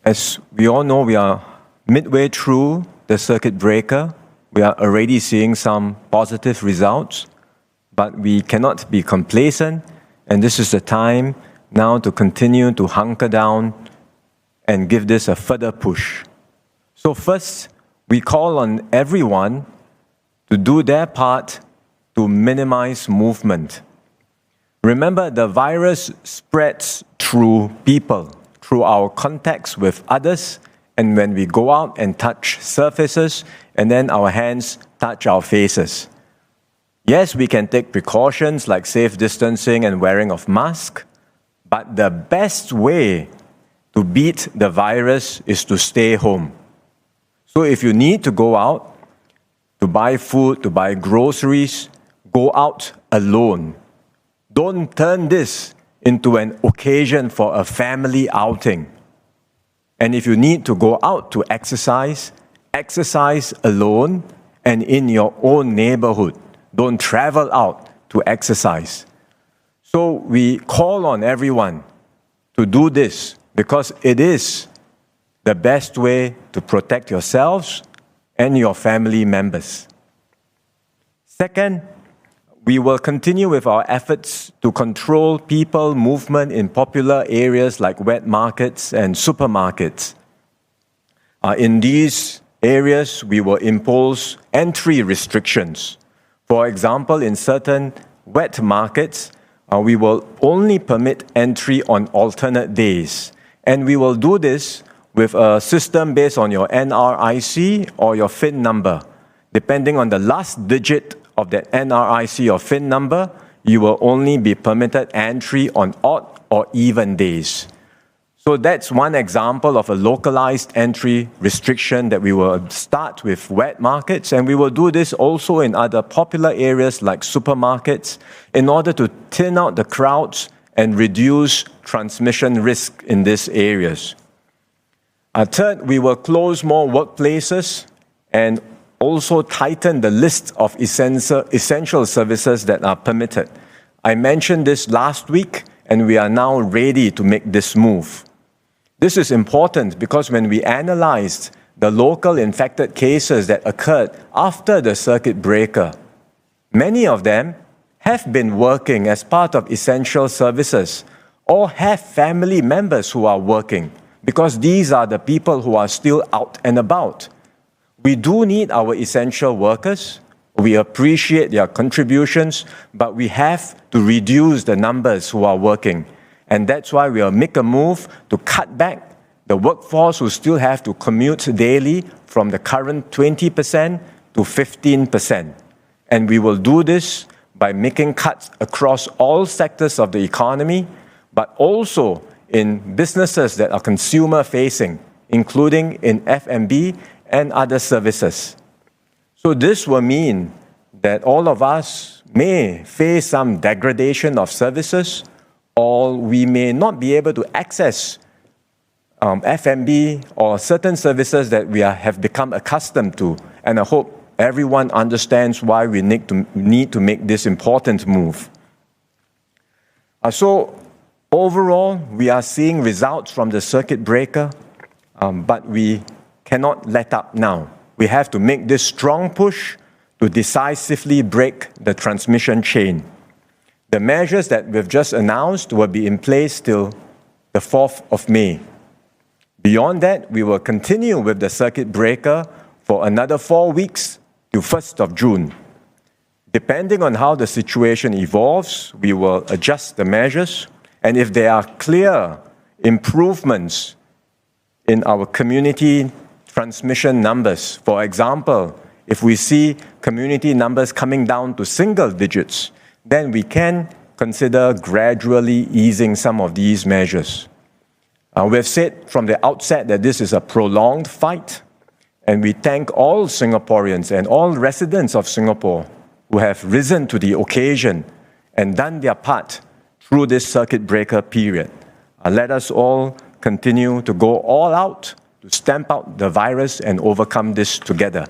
As we all know, we are midway through the circuit breaker. We are already seeing some positive results, but we cannot be complacent, and this is the time now to continue to hunker down and give this a further push. So first, we call on everyone to do their part to minimize movement. Remember, the virus spreads through people, through our contacts with others, and when we go out and touch surfaces, and then our hands touch our faces. Yes, we can take precautions like safe distancing and wearing of masks, but the best way to beat the virus is to stay home. So if you need to go out to buy food, to buy groceries, go out alone. Don't turn this into an occasion for a family outing. And if you need to go out to exercise, exercise alone and in your own neighborhood. Don't travel out to exercise. So we call on everyone to do this because it is the best way to protect yourselves and your family members. Second, we will continue with our efforts to control people movement in popular areas like wet markets and supermarkets. In these areas, we will impose entry restrictions. For example, in certain wet markets, we will only permit entry on alternate days. And we will do this with a system based on your NRIC or your FIN number. Depending on the last digit of that NRIC or FIN number, you will only be permitted entry on odd or even days. So that's one example of a localized entry restriction that we will start with wet markets, and we will do this also in other popular areas like supermarkets in order to thin out the crowds and reduce transmission risk in these areas. Third, we will close more workplaces and also tighten the list of essential services that are permitted. I mentioned this last week, and we are now ready to make this move. This is important because when we analyzed the local infected cases that occurred after the circuit breaker, many of them have been working as part of essential services or have family members who are working, because these are the people who are still out and about. We do need our essential workers. We appreciate their contributions, but we have to reduce the numbers who are working. And that's why we'll make a move to cut back the workforce who still have to commute daily from the current 20% to 15%. And we will do this by making cuts across all sectors of the economy, but also in businesses that are consumer-facing, including in F&B and other services. So this will mean that all of us may face some degradation of services, or we may not be able to access F&B or certain services that we have become accustomed to. And I hope everyone understands why we need to make this important move. So overall, we are seeing results from the circuit breaker, but we cannot let up now. We have to make this strong push to decisively break the transmission chain. The measures that we've just announced will be in place till the 4th of May. Beyond that, we will continue with the circuit breaker for another 4 weeks to 1st of June. Depending on how the situation evolves, we will adjust the measures, and if there are clear improvements in our community transmission numbers, for example, if we see community numbers coming down to single digits, then we can consider gradually easing some of these measures. We have said from the outset that this is a prolonged fight, and we thank all Singaporeans and all residents of Singapore who have risen to the occasion and done their part through this circuit breaker period. Let us all continue to go all out to stamp out the virus and overcome this together.